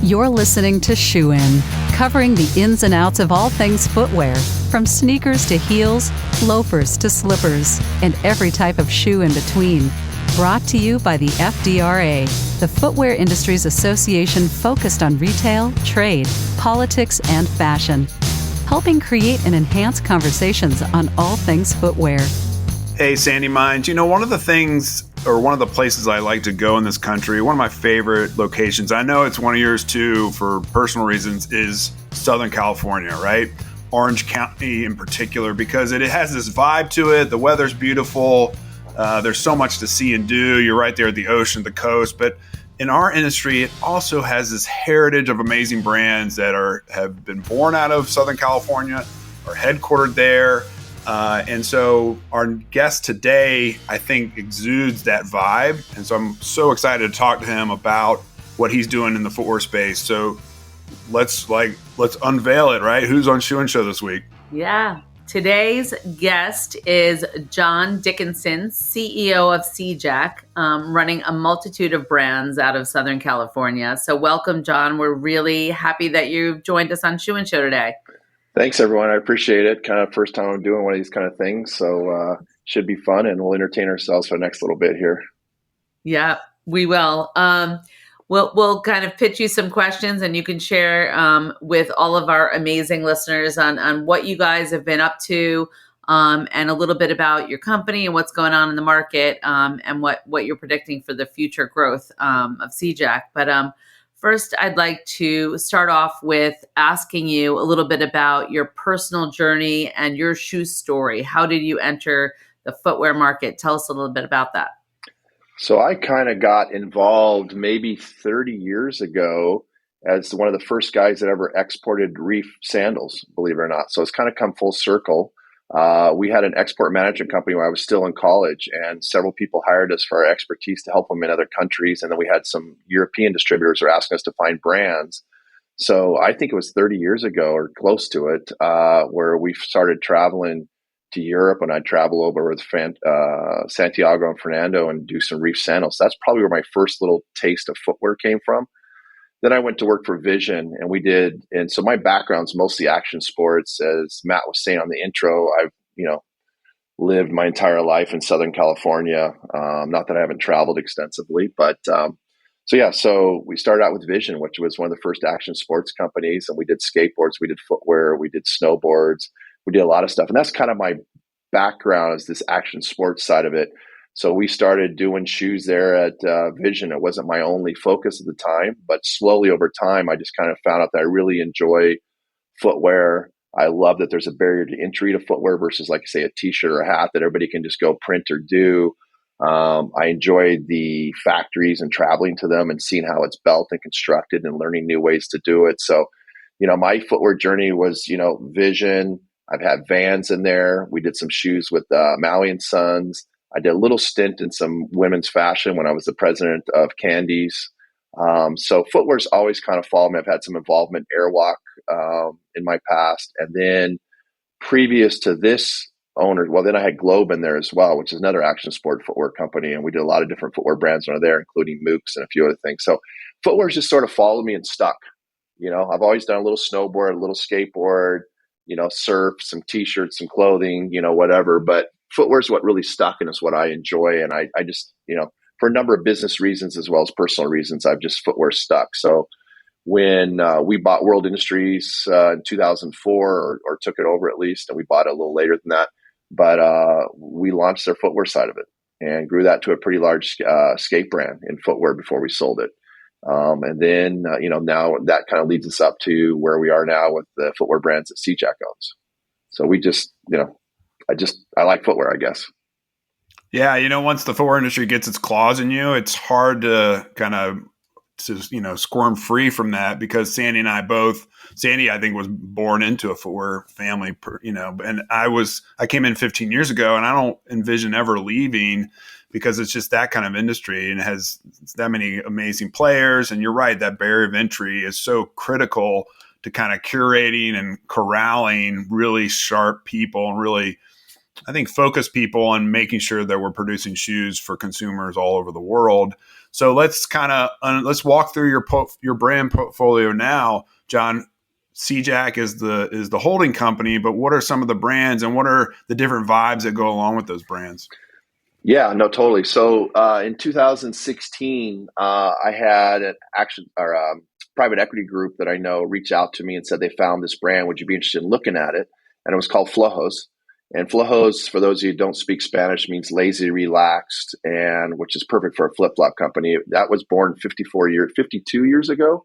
You're listening to Shoe In, covering the ins and outs of all things footwear, from sneakers to heels, loafers to slippers, and every type of shoe in between. Brought to you by the FDRA, the Footwear Industries Association focused on retail, trade, politics, and fashion, helping create and enhance conversations on all things footwear. Hey, Sandy Mines. One of the things, or one of the places I like to go in this country, one of my favorite locations, I know it's one of yours too for personal reasons, is Southern California, right? Orange County in particular, because it has this vibe to it. The weather's beautiful. There's so much to see and do. You're right there at the ocean, the coast. But in our industry, it also has this heritage of amazing brands that have been born out of Southern California, are headquartered there. And so our guest today, I think, exudes that vibe. And so I'm so excited to talk to him about what he's doing in the footwear space. So let's unveil it, right? Who's on Shoe and Show this week? Yeah. Today's guest is John Dickinson, CEO of SeaJack, running a multitude of brands out of Southern California. So welcome, John. We're really happy that you've joined us on Shoe and Show today. Thanks, everyone. I appreciate it. Kind of first time I'm doing one of these kind of things. So should be fun, and we'll entertain ourselves for the next little bit here. Yeah, we will. We'll kind of pitch you some questions, and you can share with all of our amazing listeners on what you guys have been up to, and a little bit about your company and what's going on in the market, and what you're predicting for the future growth of SeaJack. But first, I'd like to start off with asking you a little bit about your personal journey and your shoe story. How did you enter the footwear market? Tell us a little bit about that. So I kind of got involved maybe 30 years ago as one of the first guys that ever exported reef sandals, believe it or not. So it's kind of come full circle. We had an export management company when I was still in college, and several people hired us for our expertise to help them in other countries. And then we had some European distributors who were asking us to find brands. So I think it was 30 years ago or close to it, where we started traveling to Europe, and I'd travel over with Santiago and Fernando and do some reef sandals. That's probably where my first little taste of footwear came from. Then I went to work for Vision, and so my background's mostly action sports. As Matt was saying on the intro, I've, lived my entire life in Southern California. Not that I haven't traveled extensively, but so we started out with Vision, which was one of the first action sports companies, and we did skateboards, we did footwear, we did snowboards. We did a lot of stuff. And that's kind of my background, is this action sports side of it. So we started doing shoes there at Vision. It wasn't my only focus at the time, but slowly over time, I just kind of found out that I really enjoy footwear. I love that there's a barrier to entry to footwear versus, like, say, a t-shirt or a hat that everybody can just go print or do. I enjoyed the factories and traveling to them and seeing how it's built and constructed and learning new ways to do it. So, my footwear journey was, Vision. I've had Vans in there. We did some shoes with Maui and Sons. I did a little stint in some women's fashion when I was the president of Candies. So footwear's always kind of followed me. I've had some involvement in Airwalk in my past. And then previous to this owner, then I had Globe in there as well, which is another action sport footwear company. And we did a lot of different footwear brands under there, including Mooks and a few other things. So footwear's just sort of followed me and stuck. I've always done a little snowboard, a little skateboard, surf, some t-shirts, some clothing, whatever. But footwear is what really stuck, and is what I enjoy. And I just, for a number of business reasons as well as personal reasons, footwear stuck. So when we bought World Industries in 2004, or took it over at least, and we bought it a little later than that, but we launched their footwear side of it and grew that to a pretty large skate brand in footwear before we sold it. And then, now that kind of leads us up to where we are now with the footwear brands that SeaJack owns. So we just, I like footwear, I guess. Yeah. Once the footwear industry gets its claws in you, it's hard to kind of, squirm free from that, because Sandy, I think, was born into a footwear family, and I came in 15 years ago, and I don't envision ever leaving, because it's just that kind of industry, and it has that many amazing players. And you're right, that barrier of entry is so critical to kind of curating and corralling really sharp people and really I think, focus people on making sure that we're producing shoes for consumers all over the world. So let's let's walk through your brand portfolio now, John. SeaJack is the holding company, but what are some of the brands and what are the different vibes that go along with those brands? Yeah, no, totally. So in 2016, I had an private equity group that I know reach out to me and said they found this brand. Would you be interested in looking at it? And it was called Flojos. And Flojos, for those of you who don't speak Spanish, means lazy, relaxed, and which is perfect for a flip-flop company. That was born 52 years ago.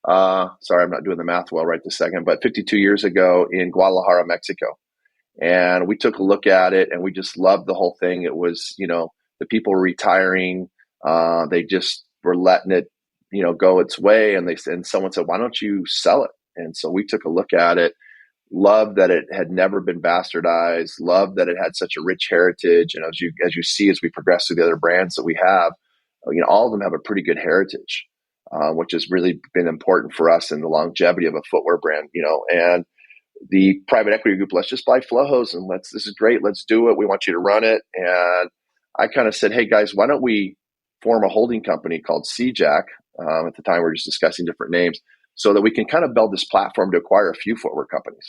Sorry, I'm not doing the math well right this second, but 52 years ago in Guadalajara, Mexico. And we took a look at it and we just loved the whole thing. It was, the people were retiring. They just were letting it, go its way. And someone said, why don't you sell it? And so we took a look at it, loved that it had never been bastardized, loved that it had such a rich heritage. And as you see, as we progress through the other brands that we have, all of them have a pretty good heritage, which has really been important for us in the longevity of a footwear brand, and the private equity group, let's just buy Flojos and this is great. Let's do it. We want you to run it. And I kind of said, hey guys, why don't we form a holding company called SeaJack? At the time we were just discussing different names so that we can kind of build this platform to acquire a few footwear companies.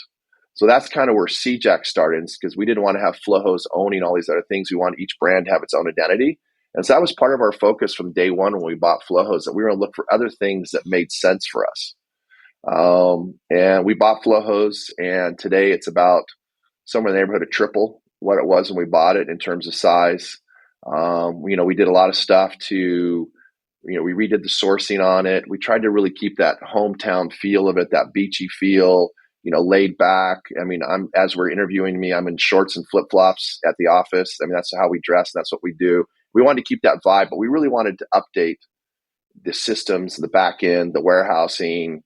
So that's kind of where SeaJack started, because we didn't want to have Flojos owning all these other things. We wanted each brand to have its own identity. And so that was part of our focus from day one when we bought Flojos, that we were going to look for other things that made sense for us. And we bought Flojos, and today it's about somewhere in the neighborhood of triple what it was when we bought it in terms of size. We did a lot of stuff we redid the sourcing on it. We tried to really keep that hometown feel of it, that beachy feel, laid back. I mean, as we're interviewing me, I'm in shorts and flip flops at the office. I mean, that's how we dress. And that's what we do. We wanted to keep that vibe, but we really wanted to update the systems, the back end, the warehousing,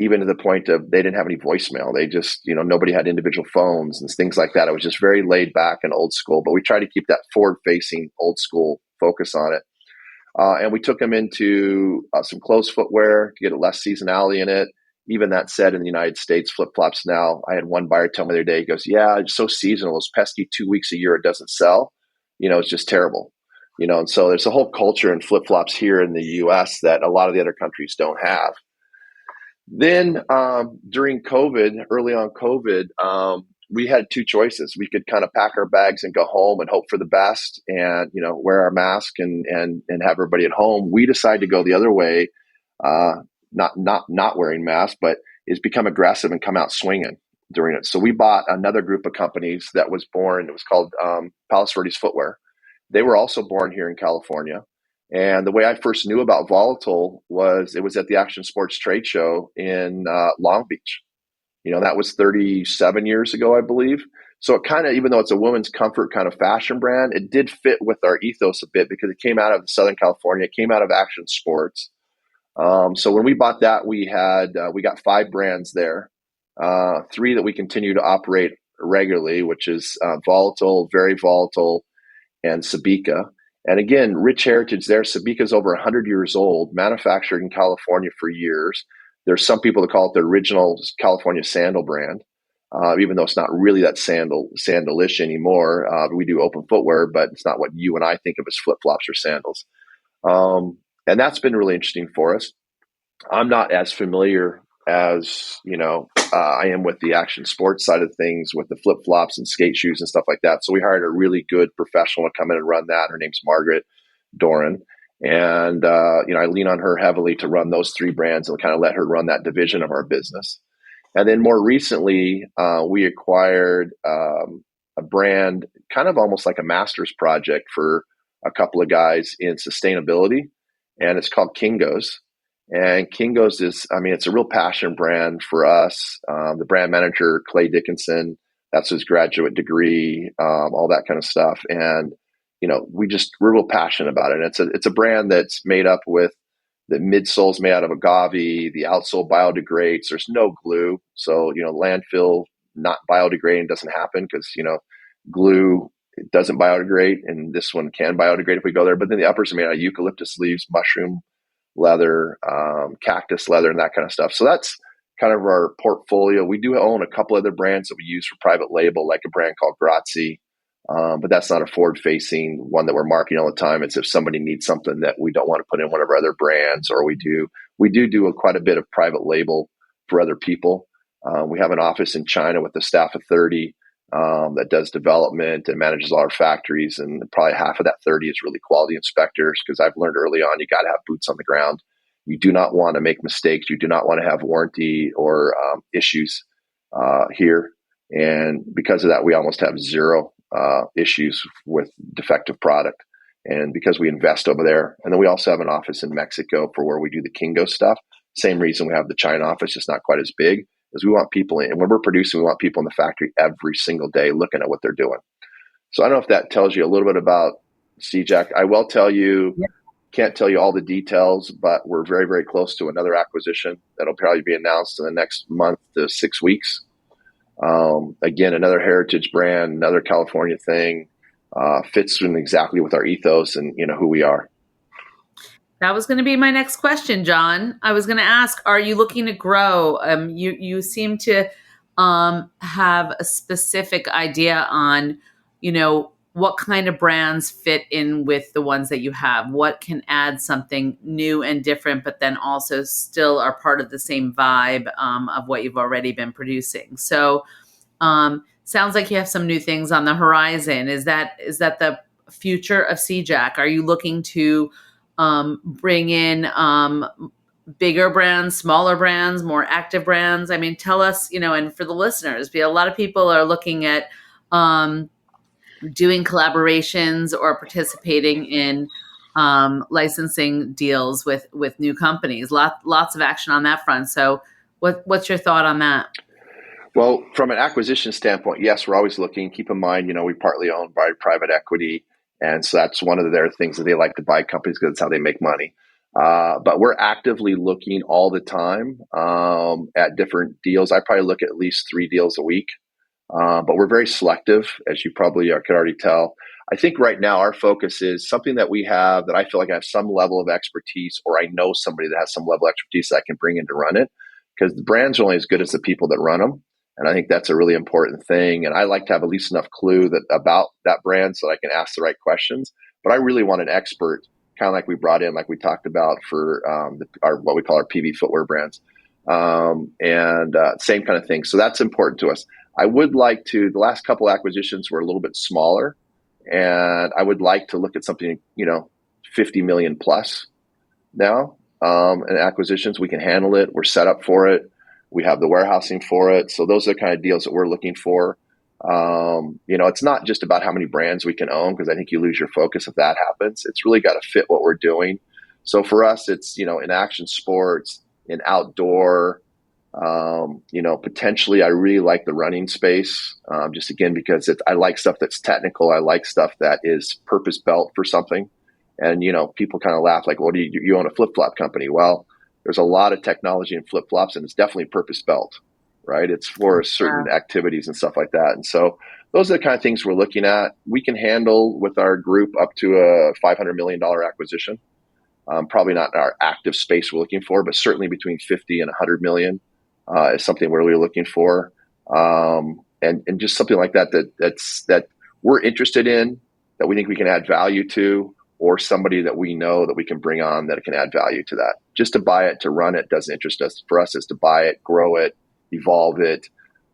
even to the point of they didn't have any voicemail. They just, nobody had individual phones and things like that. It was just very laid back and old school, but we tried to keep that forward facing old school focus on it. And we took them into some closed footwear to get less seasonality in it. Even that said, in the United States, flip flops now, I had one buyer tell me the other day, he goes, yeah, it's so seasonal. Those pesky 2 weeks a year it doesn't sell. It's just terrible. And so there's a whole culture in flip flops here in the US that a lot of the other countries don't have. Then during COVID, early on COVID, we had two choices. We could kind of pack our bags and go home and hope for the best and, wear our mask and have everybody at home. We decided to go the other way, not wearing masks, but is become aggressive and come out swinging during it. So we bought another group of companies that was born. It was called Palos Verdes Footwear. They were also born here in California. And the way I first knew about Volatile was it was at the Action Sports Trade Show in Long Beach. That was 37 years ago, I believe. So it kind of, even though it's a women's comfort kind of fashion brand, it did fit with our ethos a bit because it came out of Southern California, it came out of Action Sports. So when we bought that, we got 5 brands there, 3 that we continue to operate regularly, which is Volatile, Very Volatile, and Sbicca. And again, rich heritage there. Sbicca is over 100 years old, manufactured in California for years. There's some people that call it the original California sandal brand, even though it's not really that sandalish anymore. We do open footwear, but it's not what you and I think of as flip-flops or sandals. And that's been really interesting for us. I'm not as familiar as, I am with the action sports side of things, with the flip-flops and skate shoes and stuff like that. So we hired a really good professional to come in and run that. Her name's Margaret Doran. And, I lean on her heavily to run those 3 brands and kind of let her run that division of our business. And then more recently, we acquired a brand, kind of almost like a master's project for a couple of guys in sustainability. And it's called Kengos. And Kengos is, it's a real passion brand for us. The brand manager, Clay Dickinson, that's his graduate degree, all that kind of stuff. And, we're real passionate about it. And it's a brand that's made up with the midsole's made out of agave, the outsole biodegrades. There's no glue. So, landfill not biodegradating doesn't happen because, glue doesn't biodegrade. And this one can biodegrade if we go there. But then the uppers are made out of eucalyptus leaves, mushroom leather, cactus leather, and that kind of stuff. So that's kind of our portfolio. We do own a couple other brands that we use for private label, like a brand called Grazi. But that's not a forward-facing one that we're marketing all the time. It's if somebody needs something that we don't want to put in one of our other brands, or we do quite a bit of private label for other people. We have an office in China with a staff of 30 that does development and manages all our factories. And probably half of that 30 is really quality inspectors, because I've learned early on, you got to have boots on the ground. You do not want to make mistakes. You do not want to have warranty or issues here. And because of that, we almost have zero issues with defective product. And because we invest over there. And then we also have an office in Mexico for where we do the Kengos stuff. Same reason we have the China office, just not quite as big, is we want people in. And when we're producing, we want people in the factory every single day looking at what they're doing. So I don't know if that tells you a little bit about SeaJack. I will tell you, can't tell you all the details, but we're very, very close to another acquisition that'll probably be announced in the next month to 6 weeks. Again, another heritage brand, another California thing, fits in exactly with our ethos and, who we are. That was going to be my next question, John. I was going to ask, are you looking to grow? You seem to have a specific idea on, what kind of brands fit in with the ones that you have. What can add something new and different, but then also still are part of the same vibe of what you've already been producing. So sounds like you have some new things on the horizon. Is that the future of SeaJack? Are you looking to bring in bigger brands, smaller brands, more active brands? I mean, tell us, and for the listeners, a lot of people are looking at doing collaborations or participating in licensing deals with new companies. Lots of action on that front. So what's your thought on that? Well, from an acquisition standpoint, yes, we're always looking. Keep in mind, we partly owned by private equity. And so that's one of their things that they like to buy companies because it's how they make money. But we're actively looking all the time at different deals. I probably look at least 3 deals a week. But we're very selective, as you probably could already tell. I think right now our focus is something that we have that I feel like I have some level of expertise, or I know somebody that has some level of expertise that I can bring in to run it, because the brands are only as good as the people that run them. And I think that's a really important thing. And I like to have at least enough clue about that brand so that I can ask the right questions. But I really want an expert, kind of like we brought in, like we talked about for what we call our PV footwear brands. Same kind of thing. So that's important to us. I would like to, the last couple acquisitions were a little bit smaller, and I would like to look at something, 50 million plus now in acquisitions. We can handle it. We're set up for it. We have the warehousing for it. So those are the kind of deals that we're looking for. It's not just about how many brands we can own, because I think you lose your focus if that happens. It's really got to fit what we're doing. So for us, it's, in action sports, in outdoor, potentially I really like the running space, just again, because I like stuff that's technical. I like stuff that is purpose built for something. And, people kind of laugh like, well, do you own a flip-flop company? Well, there's a lot of technology in flip-flops, and it's definitely purpose built, right? It's for certain activities and stuff like that. And so those are the kind of things we're looking at. We can handle with our group up to a $500 million acquisition. Probably not in our active space we're looking for, but certainly between 50 and 100 million is something we're really looking for. And just something like that we're interested in, that we think we can add value to, or somebody that we know that we can bring on that can add value to that. Just to buy it, to run it doesn't interest us. For us, is to buy it, grow it, evolve it.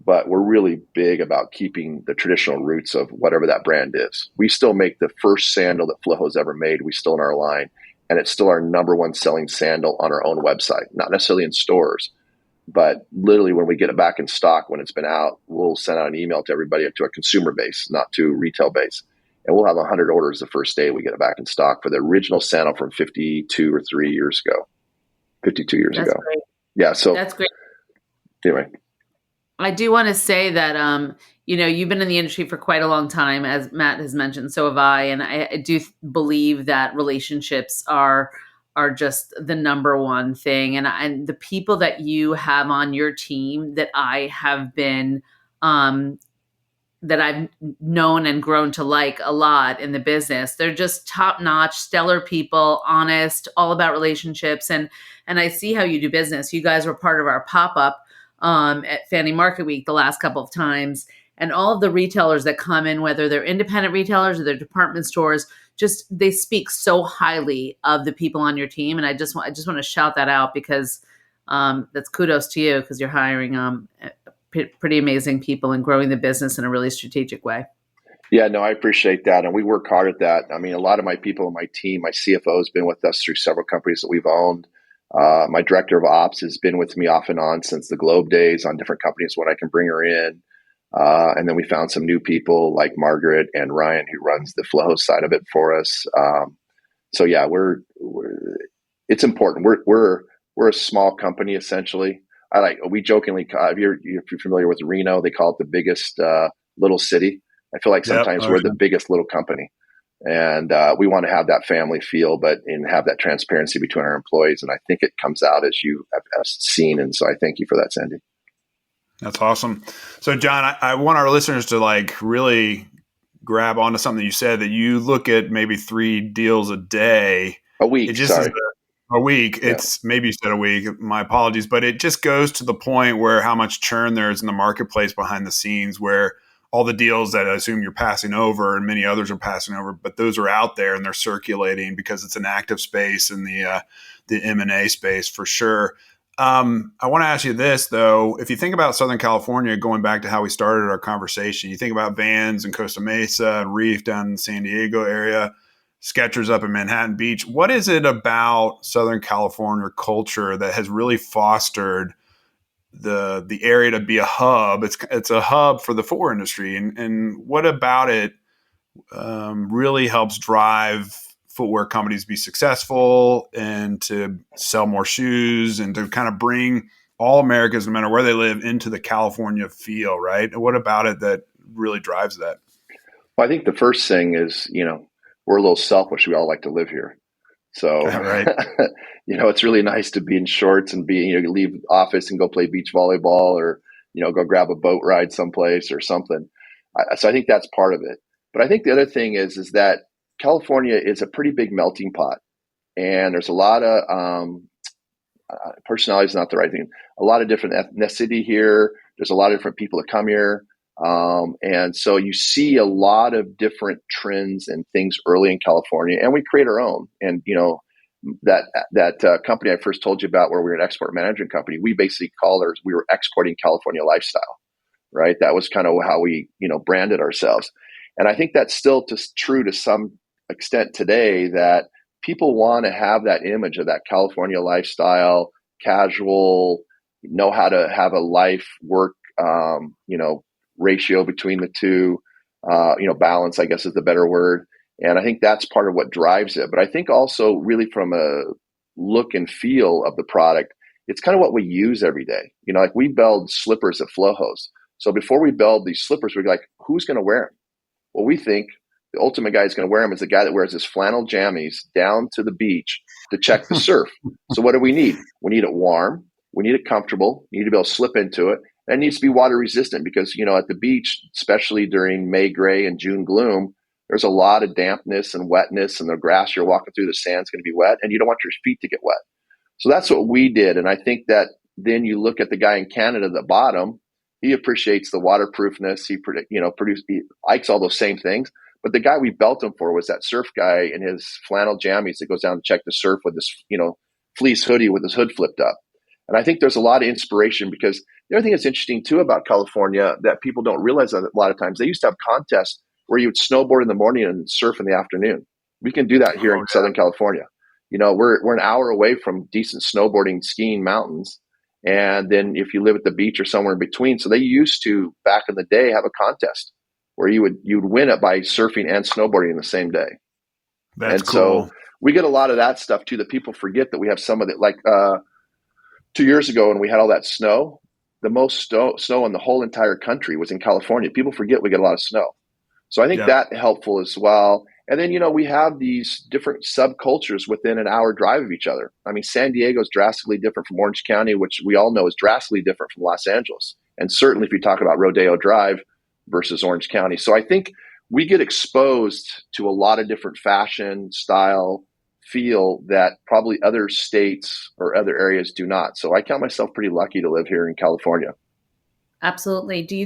But we're really big about keeping the traditional roots of whatever that brand is. We still make the first sandal that Flojos ever made. We still in our line. And it's still our number one selling sandal on our own website, not necessarily in stores, but literally when we get it back in stock, when it's been out, we'll send out an email to everybody, to a consumer base, not to retail base. And we'll have 100 orders the first day we get it back in stock for the original sandal from 52 or 3 years ago, 52 years ago. Great. Yeah. So that's great. Anyway. I do want to say that, you've been in the industry for quite a long time, as Matt has mentioned, so have I. And I do believe that relationships are just the number one thing. And the people that you have on your team that I have been, that I've known and grown to like a lot in the business, they're just top-notch, stellar people, honest, all about relationships. And I see how you do business. You guys were part of our pop-up at Fanny Market Week the last couple of times. And all of the retailers that come in, whether they're independent retailers or they're department stores, just they speak so highly of the people on your team. And I just want to shout that out because that's kudos to you because you're hiring pretty amazing people and growing the business in a really strategic way. Yeah, no, I appreciate that. And we work hard at that. I mean, a lot of my people on my team, my CFO has been with us through several companies that we've owned. My director of ops has been with me off and on since the Globe days on different companies when I can bring her in. And then we found some new people like Margaret and Ryan, who runs the Flojos side of it for us. So yeah, it's important. We're a small company essentially. We jokingly, if you're familiar with Reno, they call it the biggest little city. I feel like sometimes we're the biggest little company, and we want to have that family feel, and have that transparency between our employees. And I think it comes out as you have seen. And so I thank you for that, Sandi. That's awesome. So John, I want our listeners to really grab onto something you said, that you look at maybe 3 deals a day. A week. It just sorry. A week. Yeah. It's maybe you said a week. My apologies, but it just goes to the point where how much churn there is in the marketplace behind the scenes, where all the deals that I assume you're passing over and many others are passing over, but those are out there and they're circulating because it's an active space in the M&A space for sure. I want to ask you this though. If you think about Southern California, going back to how we started our conversation, you think about Vans and Costa Mesa and Reef down in the San Diego area, Skechers up in Manhattan Beach. What is it about Southern California culture that has really fostered the area to be a hub? It's a hub for the footwear industry, and what about it really helps drive footwear companies to be successful and to sell more shoes and to kind of bring all Americans, no matter where they live, into the California feel, right? What about it that really drives that? Well, I think the first thing is, we're a little selfish. We all like to live here. So, right. It's really nice to be in shorts and leave office and go play beach volleyball or, go grab a boat ride someplace or something. So I think that's part of it. But I think the other thing is that California is a pretty big melting pot, and there's a lot of personality is not the right thing. A lot of different ethnicity here. There's a lot of different people that come here. And so you see a lot of different trends and things early in California, and we create our own. And, that company I first told you about, where we were an export management company, we basically we were exporting California lifestyle, right? That was kind of how we, branded ourselves. And I think that's still true to some extent today, that people want to have that image of that California lifestyle, casual, know how to have a life work, ratio between the two, balance, I guess is the better word. And I think that's part of what drives it. But I think also really from a look and feel of the product, it's kind of what we use every day. Like we build slippers at Flojos. So before we build these slippers, we're like, who's going to wear them? Well, we think the ultimate guy who's going to wear them is the guy that wears his flannel jammies down to the beach to check the surf. So what do we need? We need it warm. We need it comfortable. We need to be able to slip into it. And it needs to be water resistant because, at the beach, especially during May gray and June gloom, there's a lot of dampness and wetness, and the grass you're walking through, the sand's going to be wet, and you don't want your feet to get wet. So that's what we did. And I think that then you look at the guy in Canada at the bottom, he appreciates the waterproofness. He likes all those same things. But the guy we built him for was that surf guy in his flannel jammies that goes down to check the surf with this, fleece hoodie with his hood flipped up. And I think there's a lot of inspiration, because the other thing that's interesting too about California that people don't realize that a lot of times, they used to have contests where you would snowboard in the morning and surf in the afternoon. We can do that here in Southern California. We're an hour away from decent snowboarding, skiing mountains. And then if you live at the beach or somewhere in between, so they used to, back in the day, have a contest where you'd win it by surfing and snowboarding in the same day. That's and cool. So we get a lot of that stuff too, that people forget that we have some of it. Like 2 years ago when we had all that snow, the most snow in the whole entire country was in California. People forget we get a lot of snow. So I think that helpful as well. And then, we have these different subcultures within an hour drive of each other. I mean, San Diego is drastically different from Orange County, which we all know is drastically different from Los Angeles. And certainly if you talk about Rodeo Drive versus Orange County. So I think we get exposed to a lot of different fashion, style, feel that probably other states or other areas do not. So I count myself pretty lucky to live here in California. Absolutely. Do you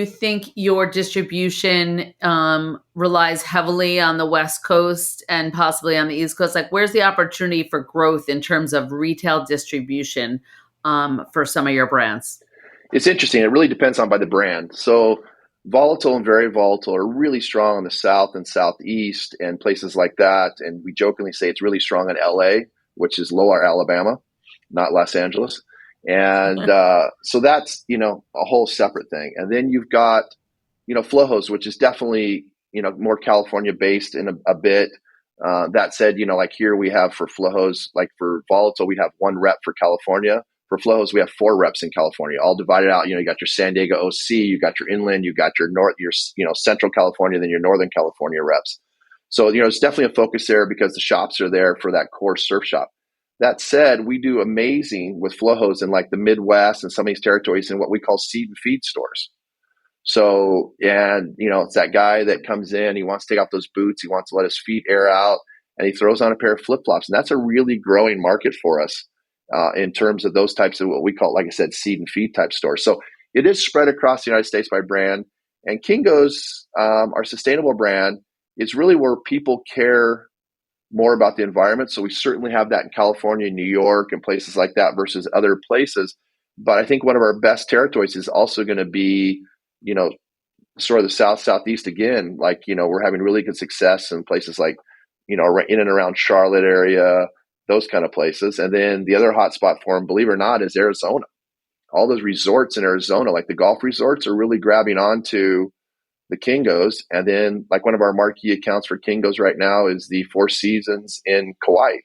think your distribution relies heavily on the West Coast and possibly on the East Coast? Like, where's the opportunity for growth in terms of retail distribution for some of your brands? It's interesting. It really depends on by the brand. So Volatile and Very Volatile are really strong in the South and Southeast and places like that. And we jokingly say it's really strong in LA, which is Lower Alabama, not Los Angeles. And so that's, a whole separate thing. And then you've got, Flojos, which is definitely, more California based in a bit. That said, like here we have for Flojos, like for Volatile, we have one rep for California. For Flojos, we have 4 reps in California, all divided out. You got your San Diego OC, you got your inland, you got your Central California, then your Northern California reps. So, it's definitely a focus there because the shops are there for that core surf shop. That said, we do amazing with Flojos in like the Midwest and some of these territories in what we call seed and feed stores. So, and, it's that guy that comes in, he wants to take off those boots, he wants to let his feet air out, and he throws on a pair of flip-flops. And that's a really growing market for us. In terms of those types of what we call, like I said, seed and feed type stores. So it is spread across the United States by brand. And Kengos, our sustainable brand, is really where people care more about the environment. So we certainly have that in California, New York, and places like that versus other places. But I think one of our best territories is also going to be, sort of the South, Southeast again. Like, we're having really good success in places like, in and around Charlotte area, those kind of places. And then the other hot spot for them, believe it or not, is Arizona. All those resorts in Arizona, like the golf resorts, are really grabbing onto the Kengos. And then like one of our marquee accounts for Kengos right now is the Four Seasons in Kauai.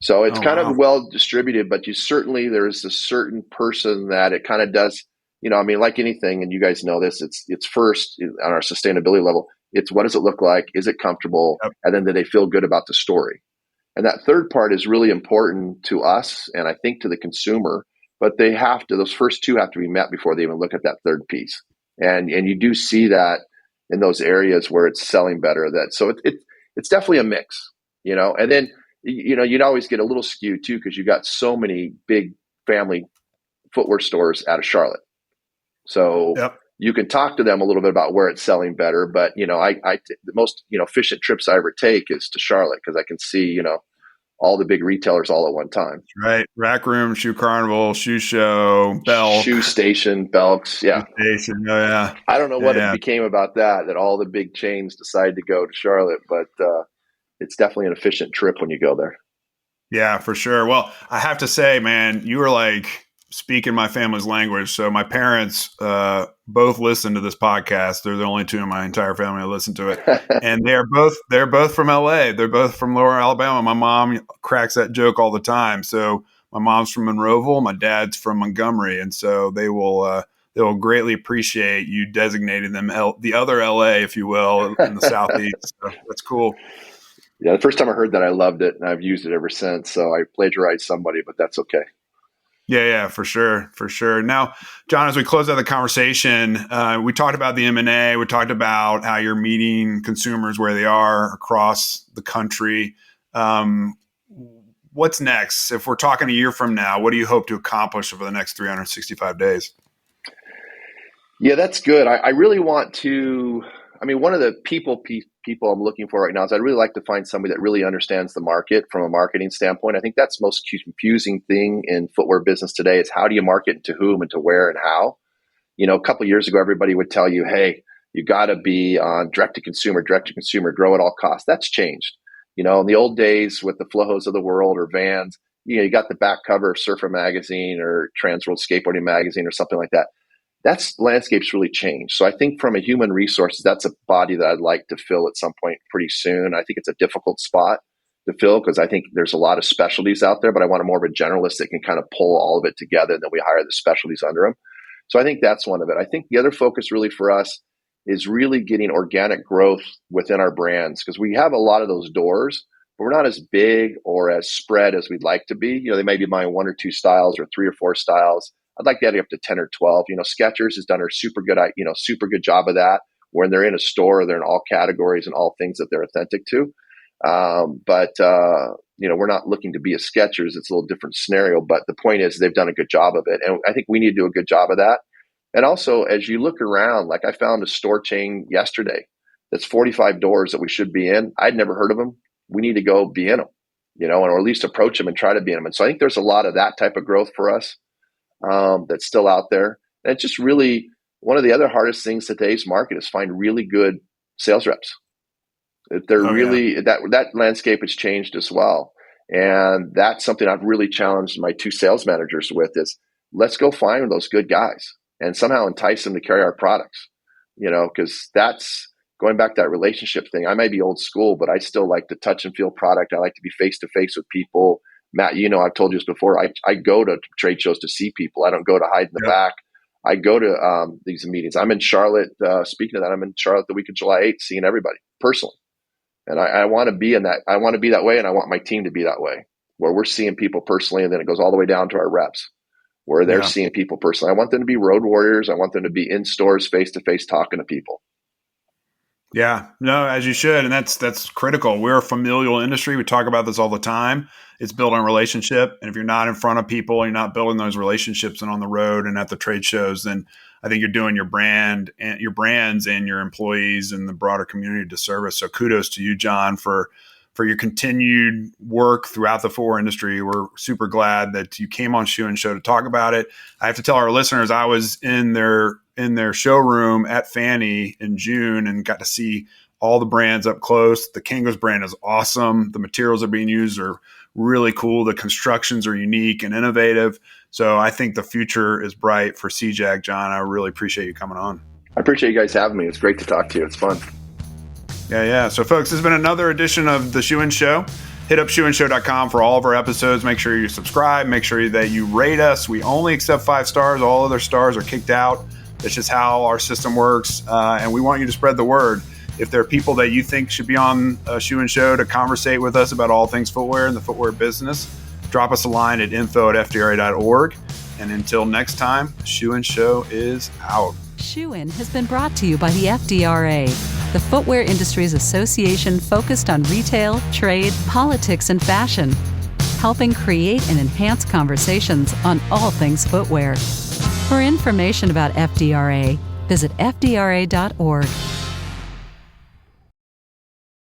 So it's of well distributed, but there's a certain person that it kind of does, like anything, and you guys know this, it's first on our sustainability level. It's what does it look like? Is it comfortable? Yep. And then do they feel good about the story? And that third part is really important to us and I think to the consumer, but those first 2 have to be met before they even look at that third piece. And you do see that in those areas where it's selling better. So it's definitely a mix, and then, you'd always get a little skew too, because you got so many big family footwear stores out of Charlotte. So yep. You can talk to them a little bit about where it's selling better, but the most efficient trips I ever take is to Charlotte because I can see all the big retailers all at one time. Right, Rack Room, Shoe Carnival, Shoe Show, Belk, Shoe Station, Belks, yeah. Shoe Station. Oh yeah. I don't know what it became about that all the big chains decided to go to Charlotte, but it's definitely an efficient trip when you go there. Yeah, for sure. Well, I have to say, man, you were like speaking my family's language. So my parents both listen to this podcast. They're the only 2 in my entire family that listen to it. And they're both from LA. They're both from Lower Alabama. My mom cracks that joke all the time. So my mom's from Monroeville, my dad's from Montgomery. And so they will greatly appreciate you designating them the other LA, if you will, in the Southeast. So that's cool. Yeah, the first time I heard that, I loved it, and I've used it ever since. So I plagiarized somebody, but that's okay. Yeah, for sure. Now, John, as we close out the conversation, we talked about the M&A. We talked about how you're meeting consumers where they are across the country. What's next? If we're talking a year from now, what do you hope to accomplish over the next 365 days? Yeah, that's good. I really want to. One of the people I'm looking for right now is I'd really like to find somebody that really understands the market from a marketing standpoint. I think that's the most confusing thing in footwear business today is how do you market to whom and to where and how? A couple of years ago, everybody would tell you, hey, you got to be on direct to consumer, grow at all costs. That's changed. In the old days with the Flojos of the world or Vans, you got the back cover of Surfer Magazine or Transworld Skateboarding Magazine or something like that. That's landscape's really changed. So I think from a human resources, that's a body that I'd like to fill at some point pretty soon. I think it's a difficult spot to fill because I think there's a lot of specialties out there, but I want more of a generalist that can kind of pull all of it together, and then we hire the specialties under them. So I think that's one of it. I think the other focus really for us is really getting organic growth within our brands because we have a lot of those doors, but we're not as big or as spread as we'd like to be. They may be buying 1 or 2 styles or 3 or 4 styles. I'd like to get up to 10 or 12. Skechers has done a super good job of that. When they're in a store, they're in all categories and all things that they're authentic to. But we're not looking to be a Skechers. It's a little different scenario. But the point is, they've done a good job of it, and I think we need to do a good job of that. And also, as you look around, like I found a store chain yesterday that's 45 doors that we should be in. I'd never heard of them. We need to go be in them, or at least approach them and try to be in them. And so I think there's a lot of that type of growth for us that's still out there. And it's just really one of the other hardest things in today's market is find really good sales reps. That landscape has changed as well. And that's something I've really challenged my 2 sales managers with is let's go find those good guys and somehow entice them to carry our products, because that's going back to that relationship thing. I may be old school, but I still like to touch and feel product. I like to be face to face with people. Matt, I've told you this before. I go to trade shows to see people. I don't go to hide in the back. I go to these meetings. I'm in Charlotte. Speaking of that, I'm in Charlotte the week of July 8th, seeing everybody personally. And I want to be in that. I want to be that way, and I want my team to be that way, where we're seeing people personally, and then it goes all the way down to our reps, where they're seeing people personally. I want them to be road warriors. I want them to be in stores face to face talking to people. Yeah, no, as you should. And that's critical. We're a familial industry. We talk about this all the time. It's built on relationship. And if you're not in front of people, you're not building those relationships and on the road and at the trade shows, then I think you're doing your brand and your brands and your employees and the broader community a disservice. So kudos to you, John, for your continued work throughout the footwear industry. We're super glad that you came on Shoe and Show to talk about it. I have to tell our listeners, I was in their showroom at Fanny in June and got to see all the brands up close. The Kengos brand is awesome. The materials that are being used are really cool. The constructions are unique and innovative. So I think the future is bright for SeaJack, John. I really appreciate you coming on. I appreciate you guys having me. It's great to talk to you. It's fun. Yeah. So folks, this has been another edition of the Shoe and Show. Hit up shoeandshow.com for all of our episodes. Make sure you subscribe. Make sure that you rate us. We only accept 5 stars. All other stars are kicked out. That's just how our system works. And we want you to spread the word. If there are people that you think should be on Shoe and Show to conversate with us about all things footwear and the footwear business, drop us a line at info@fdra.org. And until next time, Shoe and Show is out. Shoe In has been brought to you by the FDRA, the Footwear Industries Association focused on retail, trade, politics, and fashion, helping create and enhance conversations on all things footwear. For information about FDRA, visit fdra.org.